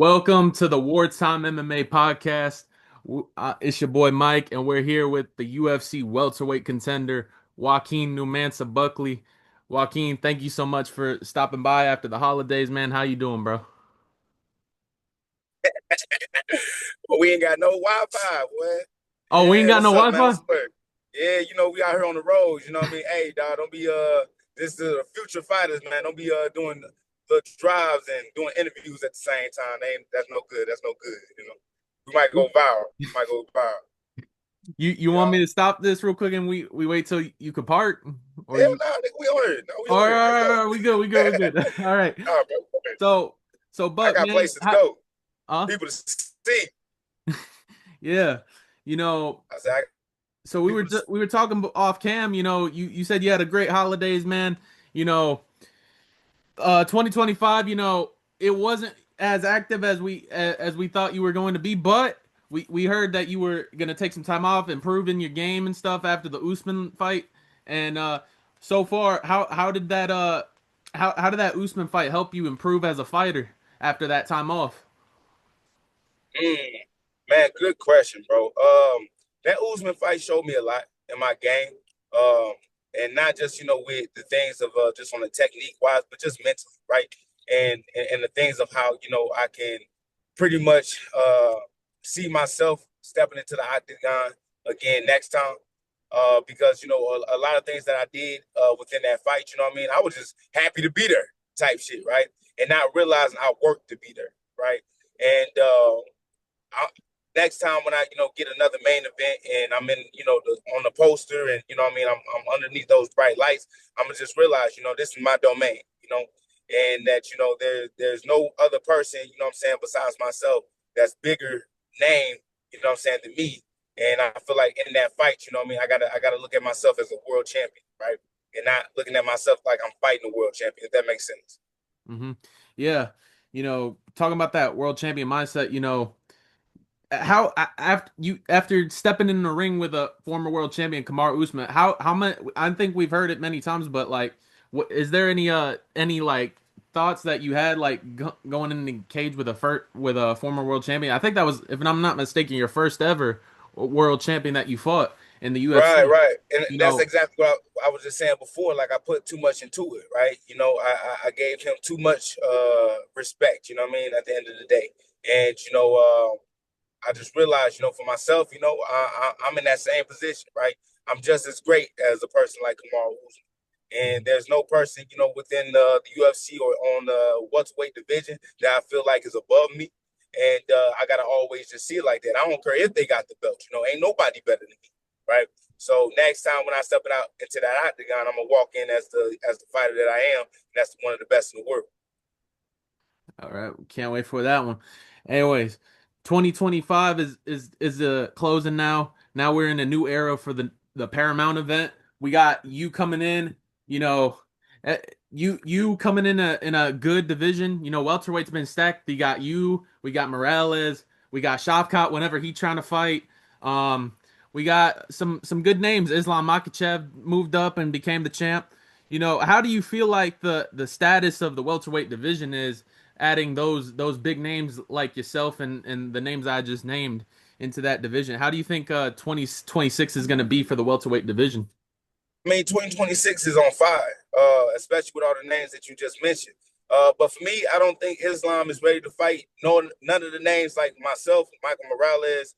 Welcome to the Wartime MMA podcast. It's your boy Mike, and we're here with the UFC welterweight contender Joaquin Mansa Buckley. Joaquin, thank you so much for stopping by after the holidays, man. How you doing, bro? But we ain't got no Wi-Fi, boy. Oh, we ain't Yeah, got no what's up, man? Wi-Fi? What's the word? Yeah, we out here on the roads, you know what I mean? Hey, dog, don't be this is the future fighters, man. Don't be doing the drives and doing interviews at the same time. That's no good. That's no good. We might go viral. Might go viral. You want Yeah. me to stop this real quick and we wait till you can park, or Hell you? no, nigga, we on here. No, we All on right, here. all Let's right, go. all right, we good, we good, we good. All right. Nah, bro. Okay. So, so I Buck, got man, places to go. huh? People to see. Yeah, you know. I said, I got So people to see. we were talking off cam. You said you had a great holidays, man. You know, 2025. It wasn't as active as we thought you were going to be, but we heard that you were gonna take some time off, improving your game and stuff after the Usman fight. And so far, how did that Usman fight help you improve as a fighter after that time off? Mm, man, good question, bro. That Usman fight showed me a lot in my game. And not just with the things of just on the technique wise, but just mentally, right? And the things of how I can pretty much see myself stepping into the octagon again next time. Because a lot of things that I did within that fight, you know what I mean? I was just happy to be there, type shit, right? And not realizing I worked to be there, right? And I, next time when I get another main event and I'm in on the poster and what I mean I'm underneath those bright lights, I'm gonna just realize this is my domain, and that there's no other person, what I'm saying, besides myself that's bigger name, what I'm saying, than me. And I feel like in that fight, what I mean, I gotta look at myself as a world champion, right? And not looking at myself like I'm fighting a world champion, if that makes sense. Hmm. Yeah, talking about that world champion mindset. After stepping in the ring with a former world champion Kamaru Usman, how much? I think we've heard it many times, but like, what is there any like thoughts that you had like going in the cage with a former world champion? I think that was, if I'm not mistaken, your first ever world champion that you fought in the Right, UFC. right, and You that's know, exactly what I was just saying before. Like I put too much into it, right? I gave him too much respect. You know what I mean? At the end of the day, and I just realized, for myself, I'm in that same position, right? I'm just as great as a person like Kamaru Usman, and there's no person, within the UFC or on the welterweight division that I feel like is above me. And I gotta always just see it like that. I don't care if they got the belt, ain't nobody better than me, right? So next time when I step it out into that octagon, I'm gonna walk in as the fighter that I am, and that's one of the best in the world. all right, can't wait for that one. Anyways, 2025 is closing now. Now we're in a new era for the Paramount event. We got you coming in, you know, eh, you coming in a good division. Welterweight's been stacked. We got Morales, we got Shavkat whenever he trying to fight. Um, we got some good names. Islam Makhachev moved up and became the champ. How do you feel like the status of the welterweight division is, adding those big names like yourself and the names I just named into that division? How do you think 2026 is going to be for the welterweight division? I mean, 2026 is on fire, especially with all the names that you just mentioned. But for me, I don't think Islam is ready to fight. No, none of the names like myself, Michael Morales,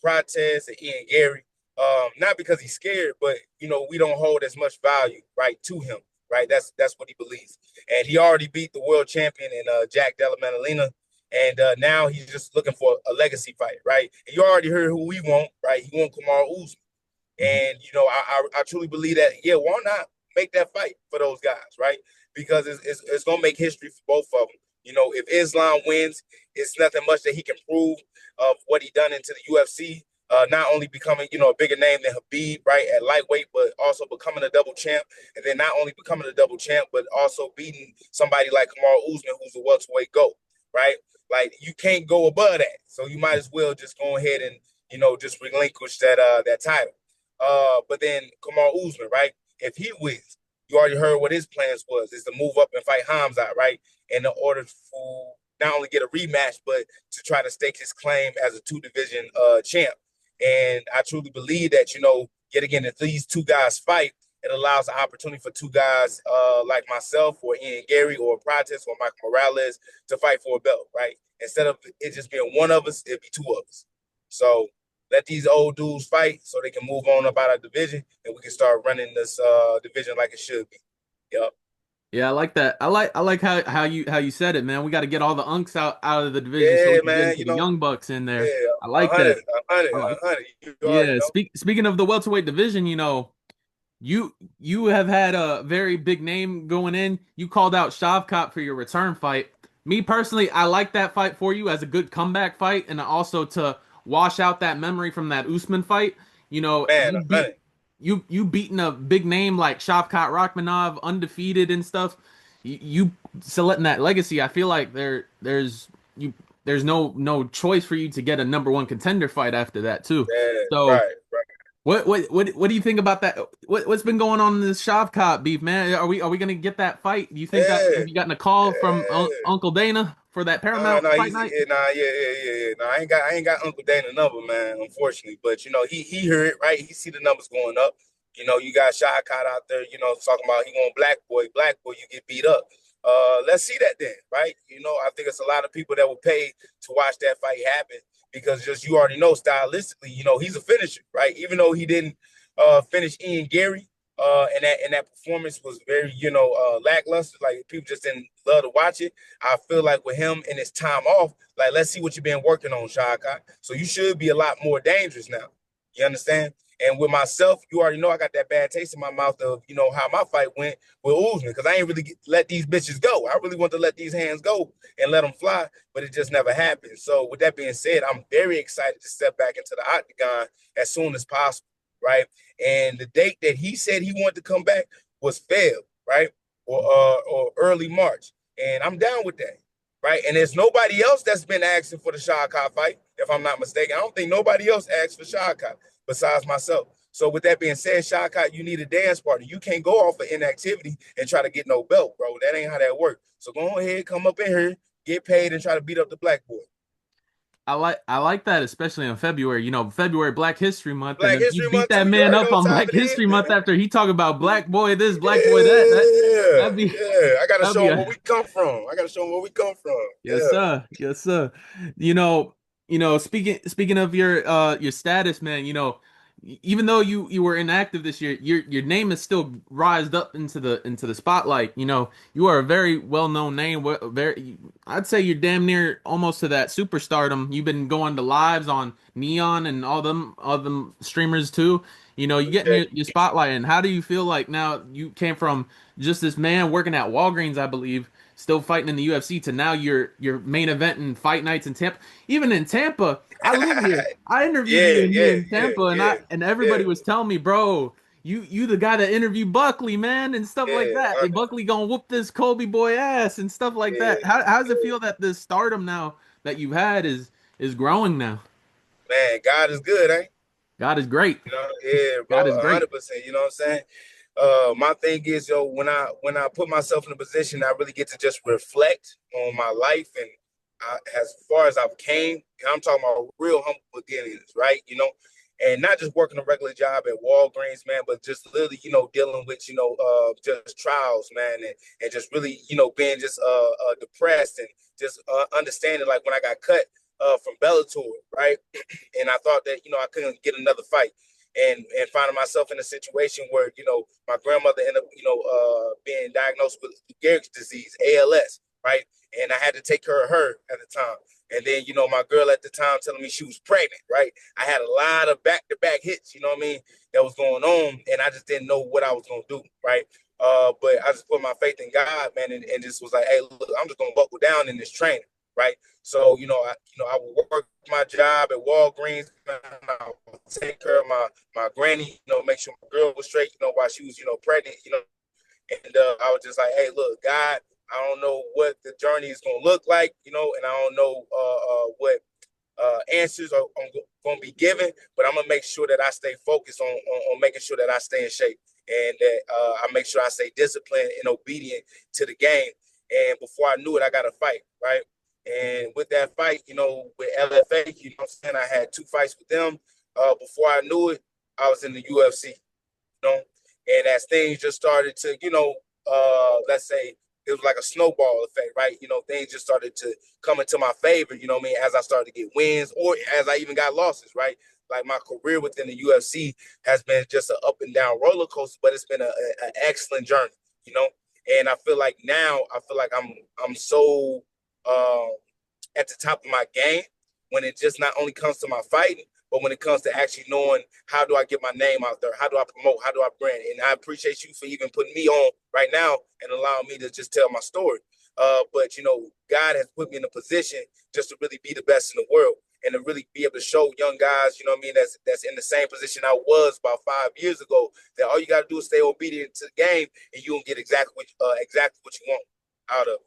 Prates, and Ian Gary. Not because he's scared, but we don't hold as much value, right, to him. Right, that's what he believes, and he already beat the world champion in Jack Della Maddalena, and now he's just looking for a legacy fight, right? And you already heard who we want, right? He want Kamaru Usman. Mhm. And I truly believe that, yeah, why not make that fight for those guys, right? Because it's gonna make history for both of them. If Islam wins, it's nothing much that he can prove of what he done into the UFC. Not only becoming, a bigger name than Habib, right, at lightweight, but also becoming a double champ, and then not only becoming a double champ, but also beating somebody like Kamaru Usman, who's a welterweight GOAT, right? Like you can't go above that, so you might as well just go ahead and just relinquish that title. But then Kamar Usman, right? If he wins, you already heard what his plans was, is to move up and fight Hamza, right? In the order for not only get a rematch, but to try to stake his claim as a two-division champ. And I truly believe that, yet again, if these two guys fight, it allows an opportunity for two guys like myself or Ian Gary or Protest or Michael Morales to fight for a belt, right? Instead of it just being one of us, it'd be two of us. So let these old dudes fight so they can move on up out of division and we can start running this division like it should be. Yep. Yeah, I like that. I like how you said it, man. We got to get all the unks out of the division so we Yeah, can get man. into the young bucks in there. Yeah, I a like hundred, that. a hundred, I like. a hundred. You already Yeah, know. speaking of the welterweight division, you have had a very big name going in. You called out Shavkat for your return fight. Me personally, I like that fight for you as a good comeback fight, and also to wash out that memory from that Usman fight. Man, You a beat hundred. you beating a big name like Shavkat Rakhmonov, undefeated and stuff. You still letting that legacy. I feel like there's no choice for you to get a number one contender fight after that too. Yeah, So. right, right. What do you think about that? What's been going on in this Shavkat beef, man? Are we gonna get that fight? Do you think that Yeah, have you gotten a call from yeah. Uncle Dana for that Nah, Paramount nah, fight he's night? yeah, nah, yeah. Nah, I ain't got Uncle Dana number, man, unfortunately. But he heard it, right? He see the numbers going up. You got Shy Cott out there, talking about he want black boy, you get beat up. Let's see that then, right? I think it's a lot of people that would pay to watch that fight happen because just you already know stylistically, he's a finisher, right? Even though he didn't finish Ian Gary, and that performance was very, lackluster. Like people just didn't love to watch it. I feel like with him and his time off, like let's see what you've been working on, Shaka. So you should be a lot more dangerous now. You understand? And with myself, you already know I got that bad taste in my mouth of how my fight went with Usman because I ain't really let these bitches go. I really want to let these hands go and let them fly, but it just never happened. So with that being said, I'm very excited to step back into the octagon as soon as possible, right? And the date that he said he wanted to come back was Feb, right? Or early March. And I'm down with that. Right. And there's nobody else that's been asking for the Shahkat fight, if I'm not mistaken. I don't think nobody else asked for Shahkat besides myself. So with that being said, Shahkat, you need a dance partner. You can't go off of inactivity and try to get no belt, bro. That ain't how that works. So go ahead, come up in here, get paid, and try to beat up the black boy. I like that, especially in February. February Black History Month, and Black then you History beat Month too. that You man already up know what on time Black it is, History Month man. after he talk about black boy this, black boy that. That Yeah, that'd be yeah. I gotta that'd show be them where a we come from. I gotta show them where we come from. yes, Yeah. sir. Yes, sir. You know, speaking of your status, man, even though you were inactive this year, your name is still rised up into the spotlight. You are a very well-known name. Very, I'd say you're damn near almost to that superstardom. You've been going to lives on Neon and all them streamers too. You getting Okay. your spotlight. And how do you feel like now you came from just this man working at Walgreens, I believe, still fighting in the UFC, to now you're main event and fight nights in Tampa. Even in Tampa, I live here. I interviewed Yeah, you in here yeah, in yeah, Tampa, and yeah, everybody yeah, was telling me, bro, you the guy that interviewed Buckley, man, and stuff like yeah, that. And Buckley gonna whoop this Kobe boy ass and stuff like yeah, that. How does it yeah. feel that this stardom now that you've had is growing now? Man, God is good, eh? God is great. Yeah, bro, God is great. 100%. You know what I'm saying? My thing is, yo, when I put myself in a position, I really get to just reflect on my life and as far as I've came. And I'm talking about real humble beginnings, right? And not just working a regular job at Walgreens, man, but just literally, dealing with, just trials, man, and just really, being just depressed and just understanding, like when I got cut from Bellator, right? And I thought that I couldn't get another fight, and finding myself in a situation where my grandmother ended up being diagnosed with Lou Gehrig's disease, ALS, right? And I had to take care of her at the time. And then my girl at the time telling me she was pregnant, right? I had a lot of back-to-back hits, you know what I mean, that was going on, and I just didn't know what I was gonna do, right? But I just put my faith in God, man, and just was like, hey, look, I'm just gonna buckle down in this training, right? So I would work my job at Walgreens. I would take care of my granny. Make sure my girl was straight. While she was pregnant. And I was just like, hey, look, God, I don't know what the journey is gonna look like. And I don't know what answers are going to be given, but I'm gonna make sure that I stay focused on making sure that I stay in shape and that I make sure I stay disciplined and obedient to the game. And before I knew it, I got a fight, right? And with that fight, with LFA, I'm saying, I had 2 fights with them. Before I knew it, I was in the UFC, and as things just started to, let's say it was like a snowball effect, right? Things just started to come into my favor, what I mean, as I started to get wins or as I even got losses, right? Like my career within the UFC has been just an up and down roller coaster, but it's been an excellent journey, you know. And I feel like now, I'm so um, at the top of my game when it just not only comes to my fighting, but when it comes to actually knowing how do I get my name out there, how do I promote, how do I brand, and I appreciate you for even putting me on right now and allowing me to just tell my story. But God has put me in a position just to really be the best in the world and to really be able to show young guys, what I mean, that's in the same position I was about 5 years ago. That all you got to do is stay obedient to the game, and you will get exactly what you want out of it.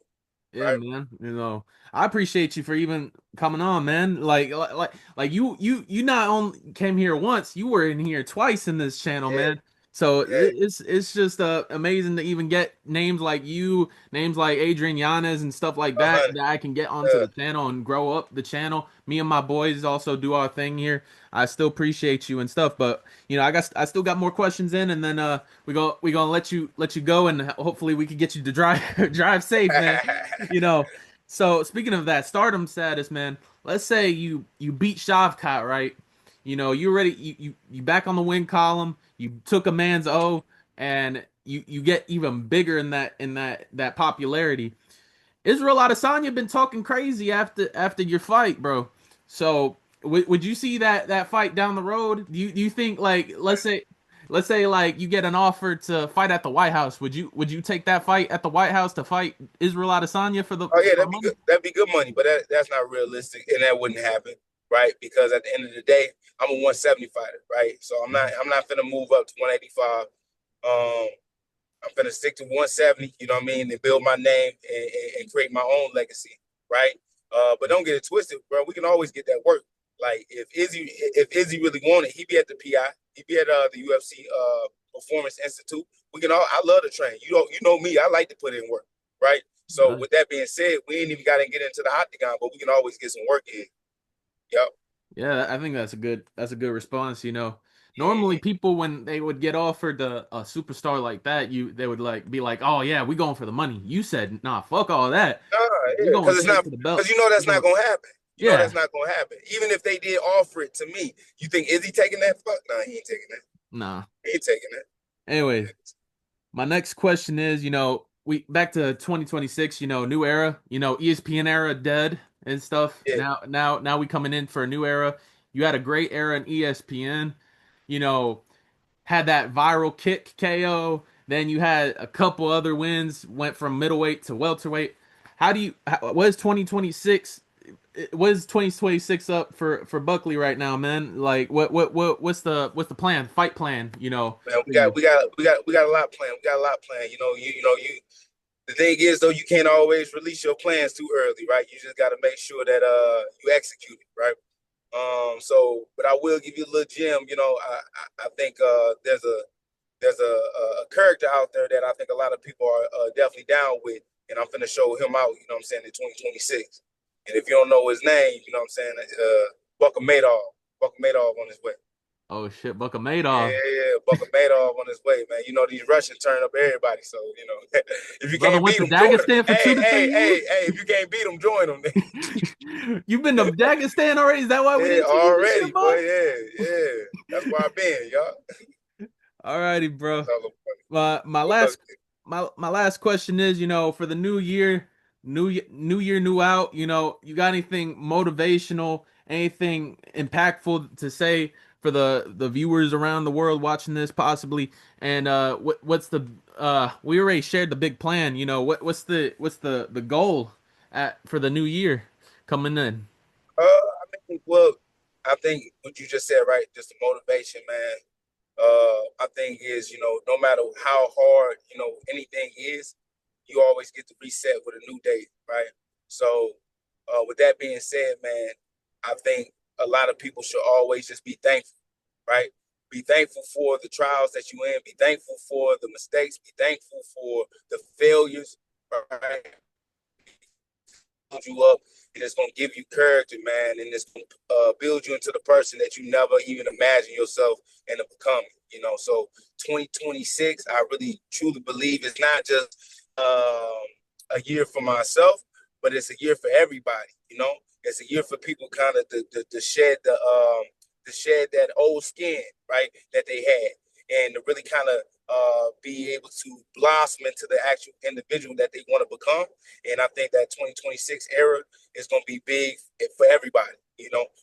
Yeah, Right? man. I appreciate you for even coming on, man. Like you not only came here once, you were in here twice in this channel, Yeah, man. So yeah, it's just amazing to even get names like you, names like Adrian Yanez and stuff like that 100. that I can get onto Uh, the channel and grow up the channel. Me and my boys also do our thing here. I still appreciate you and stuff, but I still got more questions in, and then we gonna let you go, and hopefully we can get you to drive drive safe, man. You know, so speaking of that stardom status, man, let's say you beat Shavkat, right? You're ready. You back on the win column. You took a man's O, and you get even bigger in that popularity. Israel Adesanya been talking crazy after your fight, bro. So would you see that fight down the road? Do you think, like, let's say like you get an offer to fight at the White House? Would you take that fight at the White House to fight Israel Adesanya for the oh yeah, for that'd be money? good. That'd be good money, but that's not realistic, and that wouldn't happen, right? Because at the end of the day, I'm a 170 fighter, right? So I'm not gonna move up to 185. Um, I'm gonna stick to 170. You know what I mean, and build my name and create my own legacy, right? But don't get it twisted, bro. We can always get that work. Like if Izzy really wanted, he'd be at the PI. He'd be at the UFC Performance Institute. We can all. I love to train. You know me. I like to put in work, right? So Uh, with that being said, we ain't even got to get into the octagon, but we can always get some work in. Yep. yeah, I think that's a good response. Normally Mm-hmm. people, when they would get offered a superstar like that, they would like be like, oh yeah, we going for the money. You said nah, fuck all that. Nah, We yeah, going because it's straight not for the because belt. We that's not going, gonna happen. You know yeah, that's not gonna happen. Even if they did offer it to me, you think is he taking that? Fuck, no, he ain't taking that. nah. He ain't taking that. Anyways, my next question is, we back to 2026, new era, ESPN era dead and stuff. Yeah. Now we coming in for a new era. You had a great era in ESPN, you know, had that viral kick KO. Then you had a couple other wins, went from middleweight to welterweight. What is 2026? What is 2026 up for Buckley right now, man? Like what's the plan? Fight plan, Man, we for got you. we got we got we got a lot planned. We got a lot planned. You. The thing is though, you can't always release your plans too early, right? You just got to make sure that you execute it, right? But I will give you a little gem. I think there's a character out there that I think a lot of people are definitely down with, and I'm finna show him out. You know what I'm saying, in 2026. And if you don't know his name, you know what I'm saying, Buckley Madoff on his way. Oh shit, Yeah, Madoff. yeah, yeah. Buckley Madoff on his way, man. These Russians turn up everybody. So, if you Brother can't went beat to them, join them. Dagestan for Hey, two to hey, three hey, years. hey, if you can't beat them, join them. You've been to Dagestan already? Is that why we Yeah, didn't see you this year, already, boy. boy? Yeah, yeah. That's where I've been, y'all. Alrighty, bro. That's all I'm funny. My But look, last my last question is, for the new year, new year, new out. You got anything motivational, anything impactful to say for the viewers around the world watching this, possibly? And what's the we already shared the big plan. What's the goal for the new year coming in? I think what you just said, right? Just the motivation, man. I think is, no matter how hard, anything is, you always get to reset with a new day, right? So, with that being said, man, I think a lot of people should always just be thankful, right? Be thankful for the trials that you in. Be thankful for the mistakes. Be thankful for the failures, right? build you up, and it's gonna give you character, man, and it's gonna build you into the person that you never even imagine yourself into becoming. So 2026, I really truly believe it's not just a year for myself, but it's a year for everybody. It's a year for people kind of to shed to shed that old skin, right, that they had, and to really kind of be able to blossom into the actual individual that they want to become. And I think that 2026 era is going to be big for everybody,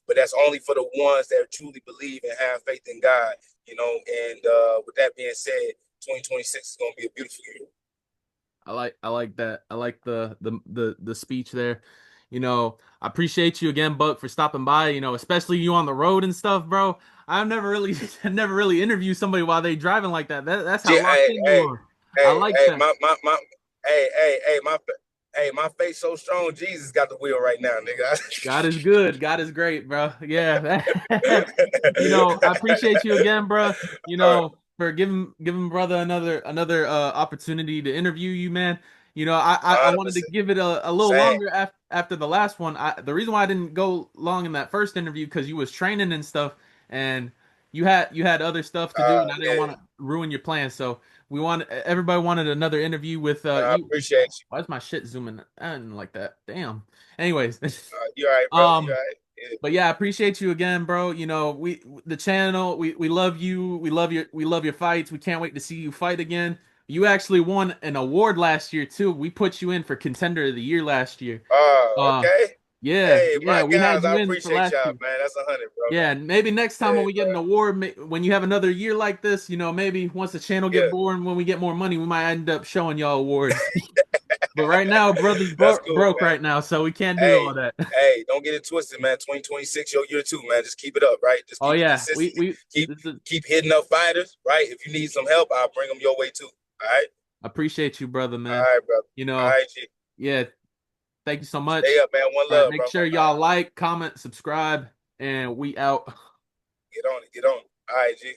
but that's only for the ones that truly believe and have faith in God, And with that being said, 2026 is going to be a beautiful year. I like that. I like the speech there. I appreciate you again, Buck, for stopping by, especially you on the road and stuff, bro. I've never really never really interviewed somebody while they driving like that. That's how locked Hey, in you hey, are. I hey, like hey, that. my faith so strong. Jesus got the wheel right now, nigga. God is good. God is great, bro. Yeah. I appreciate you again, bro. All right, For giving brother another opportunity to interview you, man. I wanted to 100%. give it a little Same. longer after the last one. The reason why I didn't go long in that first interview because you was training and stuff, and you had other stuff to do, and I didn't Yeah, want to ruin your plans. So everybody wanted another interview with I you. appreciate you. Why is my shit zooming in like that? Damn. Anyways, You all right, bro? You all um, right? Yeah. but yeah, I appreciate you again, bro. We the channel, we love you. We love your fights. We can't wait to see you fight again. You actually won an award last year too. We put you in for contender of the year last year. Uh Okay. yeah, Hey, yeah, my we had guys, I you in for appreciate last y'all, year. man. That's 100, bro. Yeah, and maybe next time when Hey, we bro. get an award, when you have another year like this, maybe once the channel get Yeah, boring, when we get more money, we might end up showing y'all awards. But right now, brother's that's cool, broke man. right now, so we can't do Hey, all that. hey, don't get it twisted, man. 2026, your year too, man. Just keep it up, right? Just Oh keep it yeah, we consistent. we Keep this is keep hitting up fighters, right? If you need some help, I'll bring them your way too. All right, appreciate you, brother, all man. right, brother. You All know, right, G. yeah, thank you so Stay much. up, man. One All right, love, make bro. All sure right, y'all like, comment, subscribe, and we out. get on it, get on it. All right, G.